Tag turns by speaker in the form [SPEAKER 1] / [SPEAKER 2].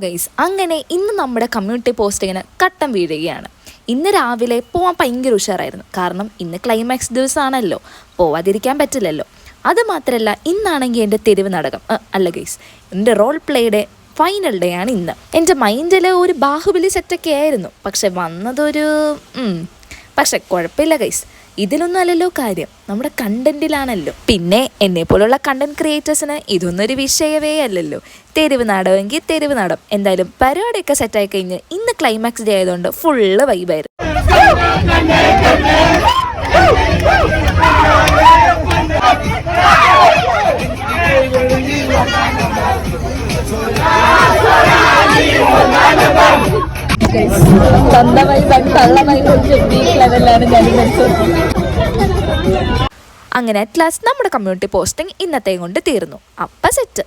[SPEAKER 1] Guys, അങ്ങനെ ഇന്ന് നമ്മുടെ കമ്മ്യൂണിറ്റി പോസ്റ്റിങ്ങിന് കട്ടം വീഴുകയാണ്. ഇന്ന് രാവിലെ പോകാൻ ഭയങ്കര ഉഷാറായിരുന്നു. കാരണം ഇന്ന് ക്ലൈമാക്സ് ദിവസമാണല്ലോ, പോവാതിരിക്കാൻ പറ്റില്ലല്ലോ. അതുമാത്രമല്ല, ഇന്നാണെങ്കിൽ എൻ്റെ തെരുവ് നാടകം അല്ല ഗൈസ്, എൻ്റെ റോൾ പ്ലേയുടെ ഫൈനൽ ഡേ ആണ് ഇന്ന്. എൻ്റെ മൈൻഡിൽ ഒരു ബാഹുബലി സെറ്റൊക്കെ ആയിരുന്നു, പക്ഷെ വന്നതൊരു പക്ഷെ കുഴപ്പമില്ല ഗൈസ്, ഇതിലൊന്നും അല്ലല്ലോ കാര്യം, നമ്മുടെ കണ്ടന്റിലാണല്ലോ. പിന്നെ എന്നെ പോലുള്ള കണ്ടന്റ് ക്രിയേറ്റേഴ്സിന് ഇതൊന്നും ഒരു വിഷയമേ അല്ലല്ലോ. തെരുവ് നാടകമെങ്കിൽ തെരുവ് നാടകം. എന്തായാലും പരിപാടിയൊക്കെ സെറ്റായി കഴിഞ്ഞ് ഇന്ന് ക്ലൈമാക്സ് ഡേ ആയതുകൊണ്ട് ഫുള്ള് വൈബായിരുന്നു. അങ്ങനെ അറ്റ് ലാസ്റ്റ് നമ്മുടെ കമ്മ്യൂണിറ്റി പോസ്റ്റിംഗ് ഇന്നത്തെയും കൊണ്ട് തീർന്നു. അപ്പം സെറ്റ്.